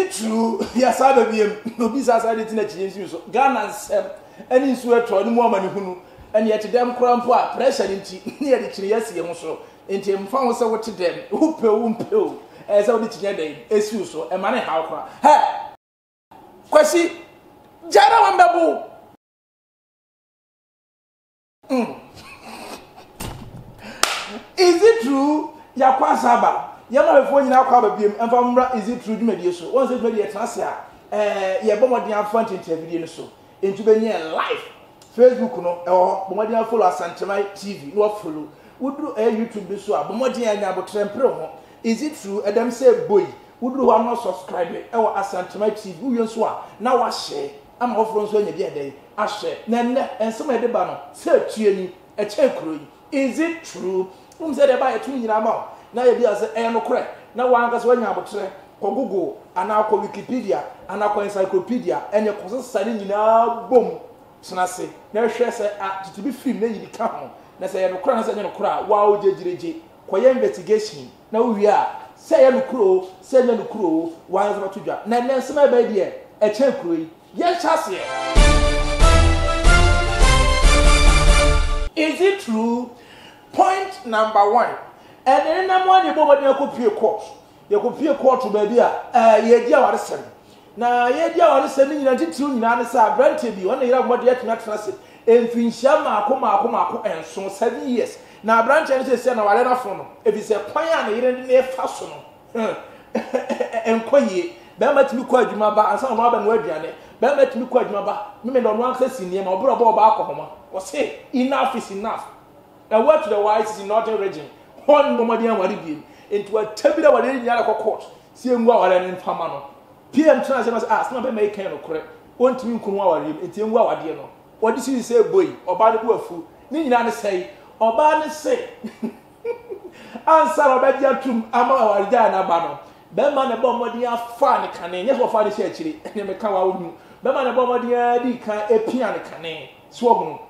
it true? Yes, I be no business I didn't change so. Ghana sem any sweat or no more money who and yet them crampo pressure into near the Chiesi and so into him found so what to them who pill as I did today as you so and money how cry. Ha! Kwasi Jara Wambabu. Is it true? Yakwasaba. Yama before you now call a beam and from is it true? Mediation. Once it's ready at Nasia, Yabomadian front interview so into the near life. Facebook or Bomadian follow Santamai TV, no follow. Would do a YouTube so, Bomadian about Trempro. Is it true? Adam say, boy, would do one not subscribe or Santamai TV, who you swear. Now I share. I'm offering so any day. I share. And some of the banner. Search you a check. Is it true? Whom said about a 2 year amount? Now you be as a no crack. Now one has when you have a tray, Google, and now Wikipedia, and now encyclopedia, and your cousin studying now boom. So I say, now share to be free, then you become. Now say, no crown, and no crowd, wow, JJ, quiet investigation. Now we are. Say no crow, say no crow, why is about to drop. Now there's my baby, a check crew. Yes, chassis. Is it true? Point number 1. And then number 1, you bought your copy court. You copy a court to baby. Ye dear, what is seven. Now, ye dear, what is 792 in answer, granted you, and you have what yet not trusted. And Finchama, Kuma, and so 7 years. Now, branch and say, send our letter from if it's a pioneer, you didn't have fashion. And Quay, Bama to be quite Jumaba, and some Robin Wediane, Bama to be quite Jumaba, women don't want to see him or Bravo Bakoma. Or say, enough is enough. Now, what to the wise is in northern region. One Bomadian Wadibi into a tabular in Yalako court. See him go and Pamano. PM Trans must ask, not make kind of correct. One to you come over him, and Tim Wadiano. What did you say, boy, or by the word? Nina say, or by the say. Answer about Yatum, Ama, Diana Bano. Beman a Bomadia fan canning, yes, or Fanny Churchy, and you may come out. Beman a Bomadia, a piano canning, swoggle,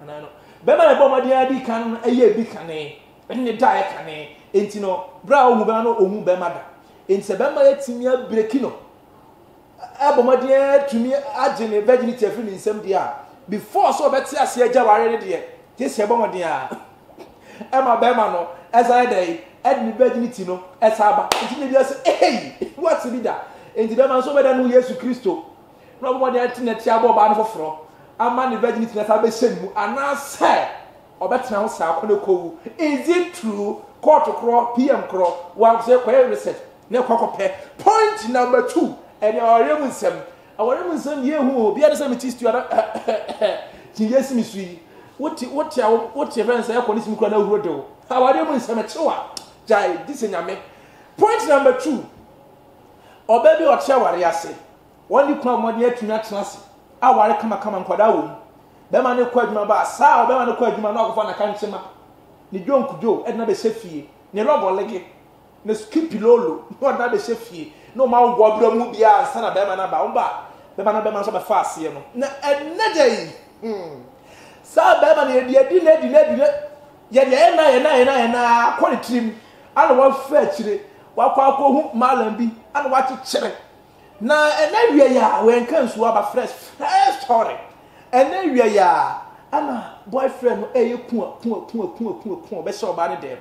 and I know. Beman a Bomadia, can a year be canning. And the diet cane, ain't no brown mubano or mubamada. In Sabama, it's in your breakino. Abomadia to me, agent a virginity in some dear. Before so better as a Jawari dear. This Abomadia. Emma Bemano, as I day, add me virginity no, as Abba. It just, hey, what's the leader? And the Beman so better than Jesus Christo. Nobody at the Tiabo Ban for Fro. A man the virginity that I be sent, and now say. Or better now, sir, is it true? Quarter crow, PM crow, one say, queer research, no cockapay. Point number 2, and your Remunson. Our Remunson, you who be at the same teeth to other. Yes, Miss Wee. What your friends say, police me do. How are Remunson at Choa? Jai, this in your me. Point number 2, or baby or shower, I say. One you come one year to not trust. I want to come and quadao. Bema ne kwa adwuma ba saa bema ne kwa adwuma na akofo na kanchema ne dwonkujo edna be hye ne robo lege ne skipilolo no na be hye no ma wo abra mu bia ansa na bema na ba wo ba bema na bema so be fa ase no na enagye saa bema ne edi na quality ana wa fa chire wa kwa hu malam bi ana wa chire na enawie ya we nkan so aba fresh story. And then we are Anna boyfriend, best of body there.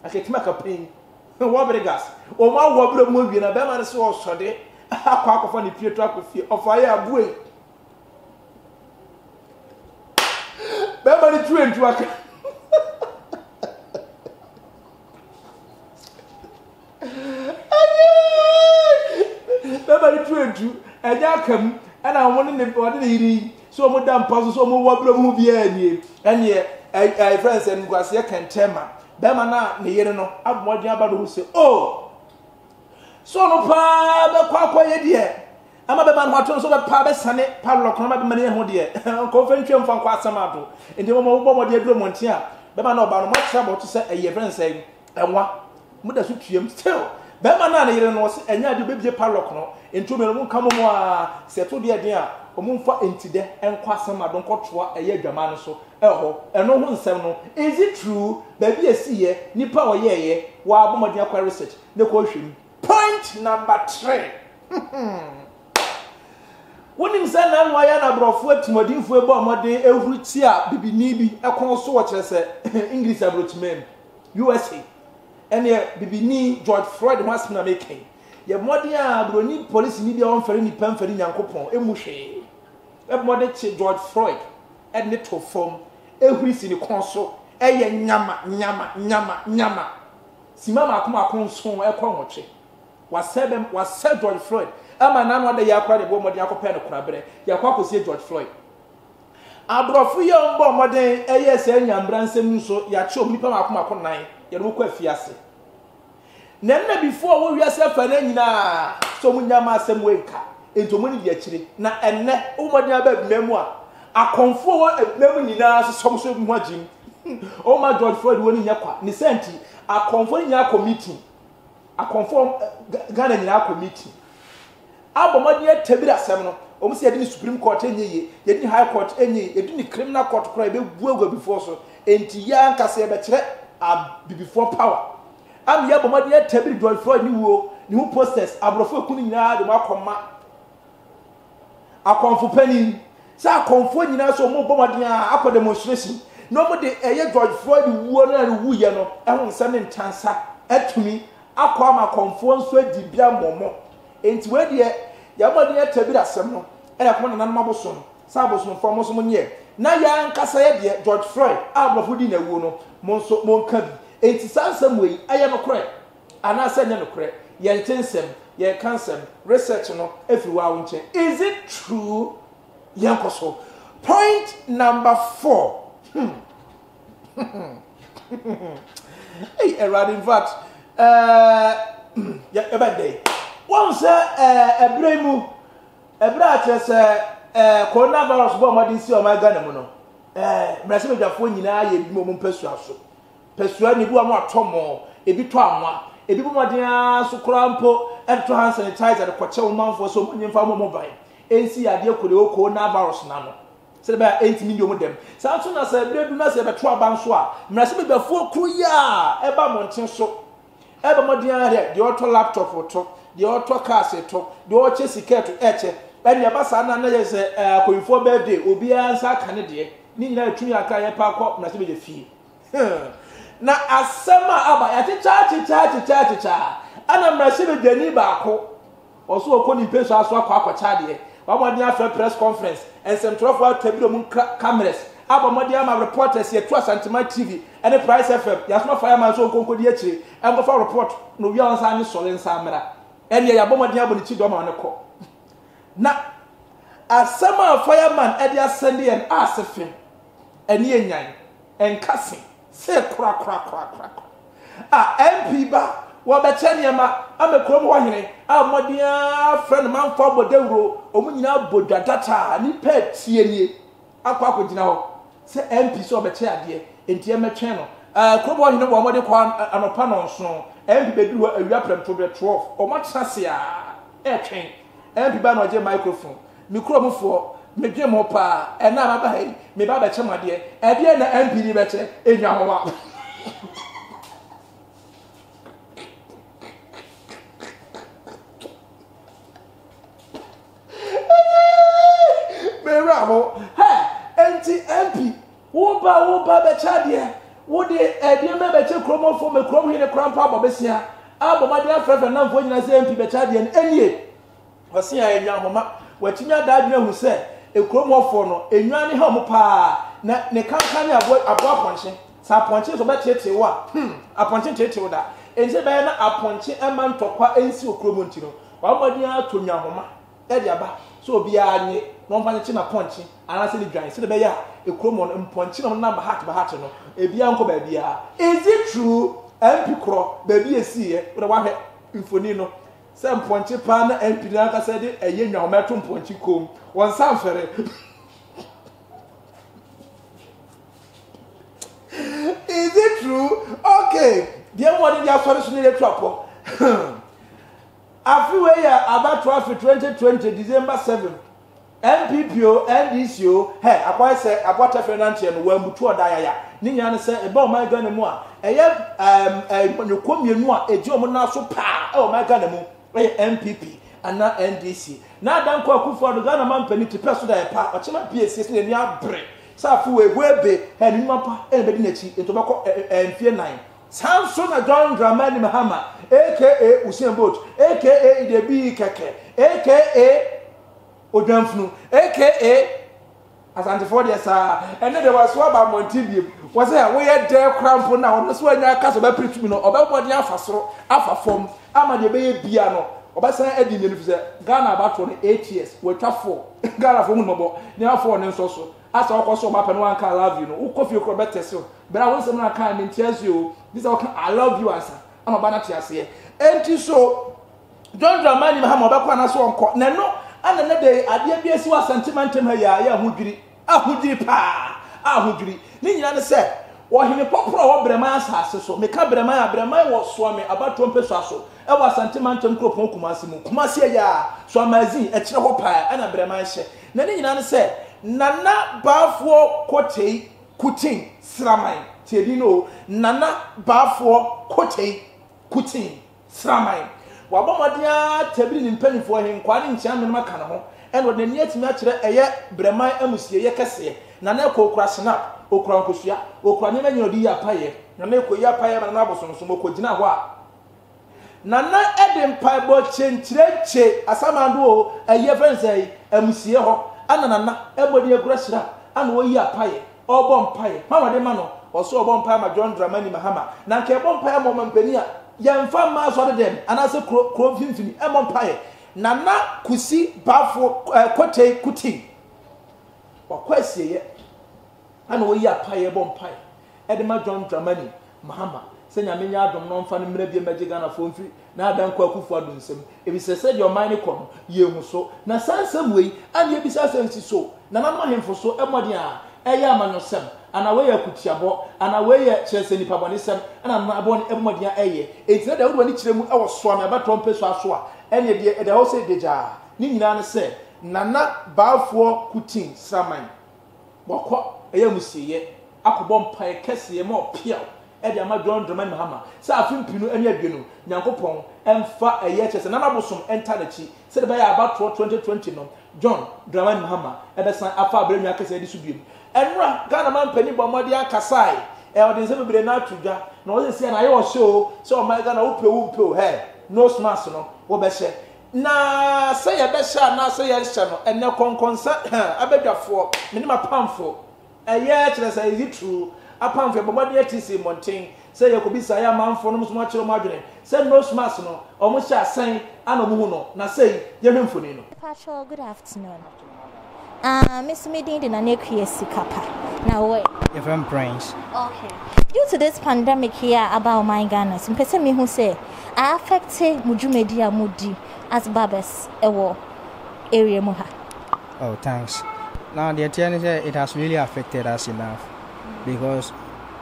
I can make a pain. What gas? Or my wobbler movie and a better so sorry. A quack of any pure track of fire buoy. Beverly train to a Beverly train to a Yakum, and I wanted the body. So madam pass so mo wabra mu bia nie ene ai friends and gwase kan tema be ma na ne yere no abomodin abado ho se oh so no pa be kwakwa ye de ama be ma no aton so be pa be sane pa lo kono ma be ma ne ho de ko fa ntwem fa kwa asama do ende mo bomodin aduro monti a be ma na oba no mo tra bo to se ai friends ai enwa mu da so tuem still be ma na ne yere no se enya ade be bie pa lo kono entu me no kamo mo a se to de den a omumfa entide enkwasama don kotoa eye adwama no so eho eno ho nsem no is it true baby esiye nipa oyeye wa abomodin akwa research ne ko hwem point number 3 wonim sɛ na no aya na brofo atimodinfo ebo amode ehuru a bibini bi ekon so wo kyerɛ sɛ English abrotman USA ene bibini George Floyd was na making ye mode a broni police ni bia won fere ni pamfari nyankopɔn emu hwe mode che George Floyd ene to fom ehuru si ni kon so eye nyama simama akoma konso ekɔ nwotwe wasɛ George Floyd ama nanu ade yakwa de bo mode akɔpɛ no korabre yakwa kosie George Floyd abrofo ye mbo mode eye se nyambra nsem nso ya che omnipa makoma konan ye no kɔ afiase na nna before wo wiase fa na nyina so munyama asem wenka entomo ni de akire na enne wo mode aba bimemu a akonfo wo bimemu nyina so so bi ho agim o ma George Floyd woni nyakwa ni senti akonfo nyina committee akonfo Ghana nyina committee abomadi etabira asem no omu se yedi Supreme Court enye yedi High Court enye yedi Criminal Court kora be buagwa before so enti ya nkase ye be kire before power am ya bomadi etabiri George Floyd ni wo ni hu posters abrofo ekunu nyina de makoma akonfo pani sa akonfo nyina so mo bomadi akọ demonstration no mo de eye George Floyd wo na wu ye no ehun se ne ntansa atumi akọ ama akonfo nso adibia momo enti we de ya modi etabira asem no e ko na nan maboso sa aboso fo mo so nye na ya nkasa ye de George Floyd abrofo di na wu no mo nso mo nka bi enti sansem we aye no kore ana se nye no kore ye ntensem ye kansem research no every wa wonche is it true yankoso point number 4 hey in fact ya ebande won say ebremu ebra chese coronavirus bo modin si o ma Ghana mu no mrase bedwafo nyina ye bi mo mpasua so pasua ni bu am atomo ebi to anwa ebi bo modin aso krampo to hand sanitizer de kwache wo manfo so nyimfa mo mobile ensi ade kore o coronavirus na no se ba 8 million dem sa so na se bredu na se beto aba nso a mrase bedwafo kru ya eba monten so eba modin ahia de auto laptop to de auto car se to de o che siketo eche ene ba sa na ye se akoyifo birthday obi ansa ka ne de ni nyina atumi aka ye pa akọ mrase be fie na asema aba ya cha ana mrase be dani ba akọ oso okoni peso aso akọ de wa modin afa press conference ensem trofo atabiro mu cameras aba modin ama reporters ye to Asantema TV ene Price FM ya so fireman so konkodi akire en go fa report no wi ansa ni sole nsa amra ene ya bomodin abo ni chi do ma ne ko na asema fireman e dia send en asefin ene enyan enkase se kra MP ba wo be cheniema amekrom wo hene amodin friend man for bodawro omunyina bodwadata ni petie nie akwa gina ho se MP so be che ade enti emetwen no krobo hene wo amode kwa anopa no nso MP be du awia premto be 12 o ma chase a etwen MP ba no je microphone mikromfo medwe mo pa ena ma ba hai me ba be che made e na MP ni be che enwa ho enti MP wo ba be chade wo de edie me be che kromofo me krom hine krampa bobesia abomade afrefe na mfo nyina se MP be chade enie osia enwa homa watinya daadwena hu se ekromofo no enwa ne ha mo pa na ne kankan ne abo aponche sa aponche so be tete wo aponche tete wo da ense be na aponche ema ntokwa ensi okromo ntino wa modi atonwa homa e dia ba so obi anye no mfa nche na ponche anase ni dwan se de be ya ekromo mponche no na ba hat no ebia nko ba bia is it true MP kro ba bia esiye wo wa hwe infoni no se mponche pa na MP na ka se de eye nwa meto mponche kom won sanfere is it true okay dia mo de afore so ne trapo afiwe ya about 2020 December 7 MPPO NDCO akwa se abota finance no wa mutu odaya ya ni nya ne se e ba o my Ghana mu a eye nyokomienu a eji o mo na so pa e o my Ghana mu MPP ana NDC na dan ko akufo do Ghana man pani te peso da pa o chema PSS ne ni abre sa fu we webe hani mapa e be di na chi to beko enfie 9 Samson na John Dramani Mahama aka Usain Bolt aka Idebi Keke aka Odamfunu aka Asante for there sir and there was one about Montibie was there we had there cramp now no so anya aka so be preach me no obebodi afasoro afafom ama de be bia no obasan edi ne nufu se Ghana about 8 years we twa 4 Ghana for mu no ne afọ ne nso so asa okoso ma pe no anka love you no ukofi okro betese bra won sem na kan ne ntiazi o this I love you asa ama bana tiase enti so John Dramani Mahama obekwa na so onko na no ana na de ade bia si wa sentimentum ha ya ahudwiri pa ahudwiri ni nyina ne se wo hene poporo wo brema asase so meka brema wo so me abato mpeso aso e wa sentimentum kropon kumase mu kumase ya so amazin e kire ho pa ana brema hye na ni nyina ne se nana bafo kotei kutin sramai tiedi no nana bafo kotei kutin sramai wabomodia tabiri ni mpanifo he nkwani nkyia me maka ne ho en wo nani atimi a kire eye breman amusie ye kese na na ekokura snap okura nkosua okura nyema nyodi ya paye na na ekoya paye na na abosonso mokogina ho a na na ede mpaibo chenchireche asamando o eye fense amusie ho ana na ebodi ekura shira ana oyi apaye obo mpaye mama de ma no oso obo mpaye ma John Dramani Mahama na nke obo mpaye mo mampani a yemfa ma so de dem anase kro finfini emo mpaye na na kusi bafo kotei kuti wakwasie ye ana oyi apaye bo mpaye ede ma John Dramani Mahama senya menya adom no mfa no mra bia magi Ghana fo mfi na adan kwa kufu adonsem ebisese de oman ne kom ye hu so na sansam wei ane ebisa sansi so na na ma hemfo so emode a eya amanosem ana we ya kutiabo ana we ya chese ni pabonisem ana na abon emode a eye etire da wodi kiremu e wo so na ba trompe so aso a ene de e da ho se deja ni nyina ne se nana baafo kutin sraman bokọ eya musiye akobọ mpae kese ma opia edi ama John Dramani Mahama sa afimpinu eni aduenu nyankopon emfa eye chese nana bosom enter na chi se de ba ya abato 2020 no John Dramani Mahama ebesan afa abrenu akese edi subiem enra Ghana man pani bomodi akasai e odi nse bebre na atudwa na o se na ye o show so o my Ghana upe he no smash no wo be she na se ye be sha na se ye sha no ene konkonsa abedwafo minima pamfo eye chese is it true apam fe bomodi atisi monten say yakobisa ya manfo no muso ma kire mo adwene say no smash no o mo sha asan ana mo hu no na say ye memfoni no. Pacho, good afternoon. Miss Medindi na nekwie sikapa. Now wait. Your friend Prince. Okay. Due to this pandemic here about my Ghana, some person me who say I affected mujumedi amudi as barbers ewo area moha. Oh, thanks. Now the attorney it has really affected us enough. Because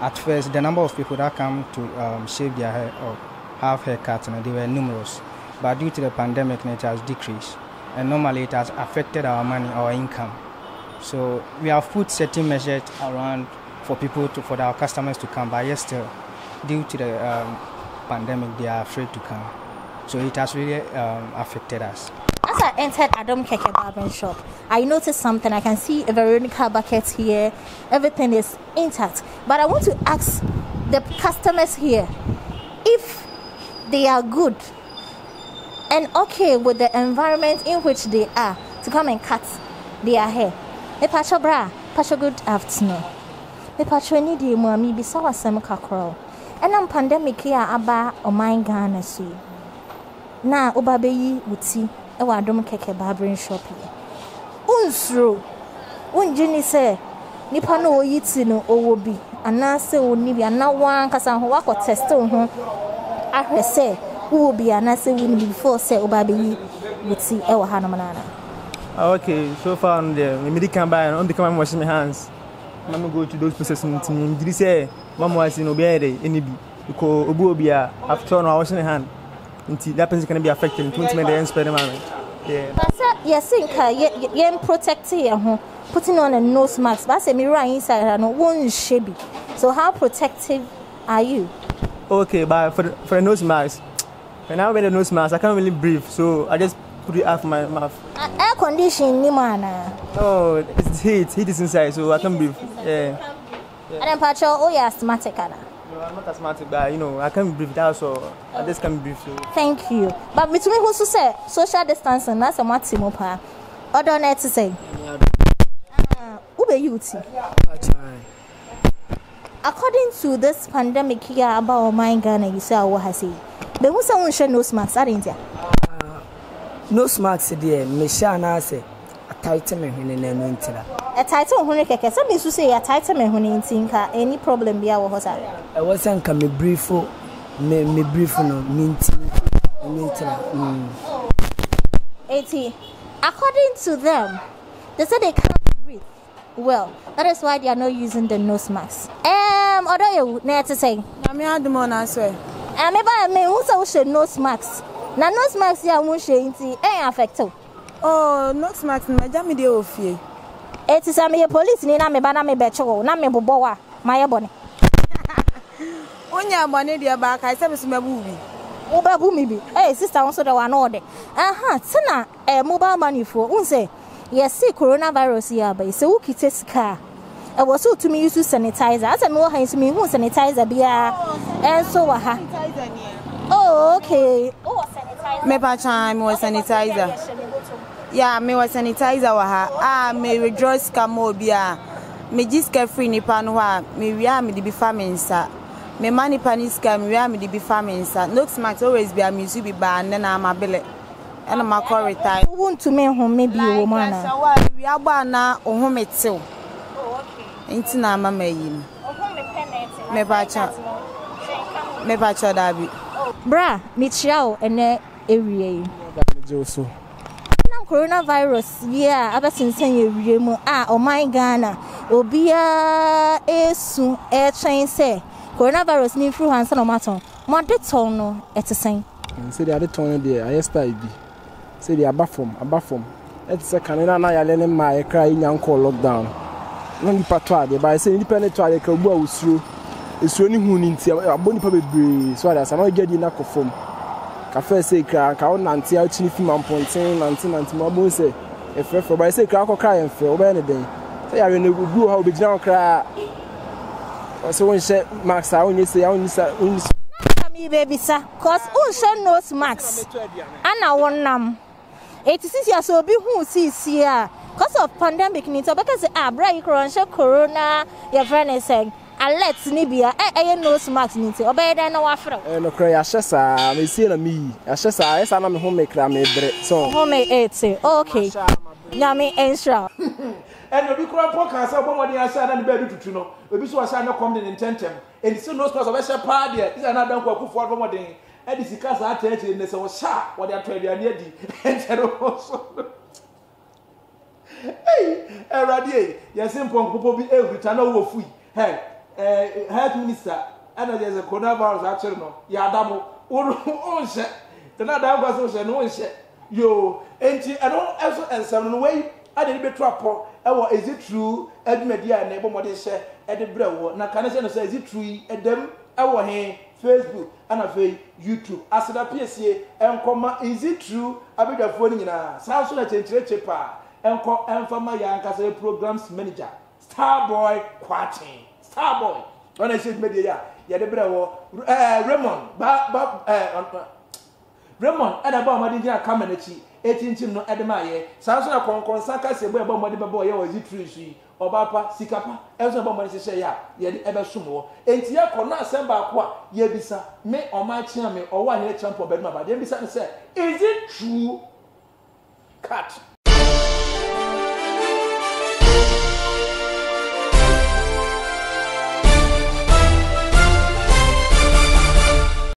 at first the number of people that come to shave their hair or have haircuts, they were numerous. But due to the pandemic, it has decreased. And normally it has affected our money, our income. So we have put certain measures around for our customers to come. But yes, still, due to the pandemic, they are afraid to come. So it has really affected us. As I entered Adam Keke Barbering Shop, I noticed something. I can see a Veronica bucket here. Everything is intact. But I want to ask the customers here if they are good and okay with the environment in which they are to come and cut their hair. Me Pacho bra, Pacho good afternoon. Me Pacho ni di mo ami bisa wasem kakro. Enam pandemic here aba o my Ghana so. Na obabeyi wuti ewa Adam Keke Barbering Shop here. Unsro unjini se nipa no oyiti no owo bi anase oni bi anawan kasa ho wako test ho ahwese wo bi anase woni before se obabeyi wuti ewa ha no manana. Okay, so far on the medical buy and on the come washing my hands. Mama go to those places and me say mama was in obey any bi because obu obi after no washing hand. That person can be affected 20 minutes spend man. Yeah. But yes, you protect here, putting on a nose mask. But I say me right inside, no one shabby. So how protective are you? Okay, but for the nose mask, when I wear the nose mask, I can't really breathe. So I just put it out my mouth. Air condition, Nimana. Oh, it's heat. Heat is inside, so I can breathe. Yeah. And then, Pacho, oh, you're asthmatic, Anna. No, I'm not asthmatic, but I can breathe out, so I just can breathe. So. Thank you. But between who say social distancing, that's a maximum pa. Other net to say. Ube youth. According to this pandemic here about my Ghana, you say what has he? But who say share nose mask? I didn't. Nose mask there. Me share na say a tighten me when na no ntira. A tighten when keke. Some people say a tighten me when ntinka. Any problem be our hosa. I wasn't come me brief no minti ntira. 80. According to them, they say they can't breathe well. That is why they are not using the nose mask. Other you need to say. I'm here the morning as well. Me who say nose mask. Na nose mask ya won she nti affect. Oh, nose mask na jam dey ofie. It is me police ni na me ba na me be chewo na me bobo wa my bone. Onya bone dey ba kai se me so mabu bi. Wo ba bu mi bi. Sister won so dey wa no dey. Tina mobile money for un say yes coronavirus ya ba se wo kite sika. Was so to me use sanitizer. As I know how to me who sanitizer bia and so wa ha. Oh, okay. Oh, sanitizer. Me pa chan me was sanitizer. Yeah, me was sanitizer wa ha. Me withdraw scam bia. Me jiska free ni pa no ha. Me wia me di bi fa me nsa. Me money pani scam wia me di bi fa me nsa. No smart always be am use bi ba na ma bele. And ma call retire. Who want to me home maybe woman. We agba na ohun metew. Inti na mama yi. Me pa cha dabi. Bra, me chiao ene area yi. Joso. Na coronavirus yeah, aba sinsen area mu oh my Ghana. Obia esu twen say coronavirus ni fru hansa no maton. Mo de ton no etesen. Say they ton there, I style bi. Say they abafom. It's a Canada na ya lene ma e kra nyanko lockdown. No ni patwa de ba say independent to de ka bu awusuro. Esuro ni hu ni ntia aboni pa bebre so ada sama gedi na kofom. Ka fa say kra ka won nante a chini fim amponten nante ma bo say e frefo ba say kra akokra en fe oba ne den. Say ya ne gu ha obegina kra. O so won she max a won say me baby sir cause un show nose mask. Ana wonnam. 86 years old be who see here. Because of pandemic ni to because bra you corona your friend is saying alert ni bia nose mask ni to obey dan na wafra no kra ya hyesa me see na me ya hyesa esa na me home kra me bre so home 80 okay nyame ensra and obi kura podcast obomodi asha na ne ba tutu no obi so asha na come the intentem and so nose mask obesha pa dia is na dan kwa kufu obomodi e di sika sa atete ne se wo sha wo dia to aduane adi entero so hey, Radie, yes, impon popo be every time over free. Hey, health minister, and there's a coronavirus actually no. Yadamo, on share. The not that was no share. Yo, and don't also and some way. I didn't be trap. Is it true? Ed media and neighbor what they share at the bread. Now, can I say, is it true? At them, our hand, Facebook, and a YouTube. As it appears here, and comma, is it true? I be the phone in a sounds like a chepa. Enko Enfama Yankasa programs manager Starboy Quatin Starboy on a shit media ya de brewo Raymond Raymond and about Madina Kamenechi 18 no Edemaye Samson kon saka se boy about Madiba boy was it tree Obapa Sikapa Elso about money say ya de ebe sumo enti ya kona semba kwa ye bisa me o ma chia me o wa here champion bedma ba de bisa say is it true cut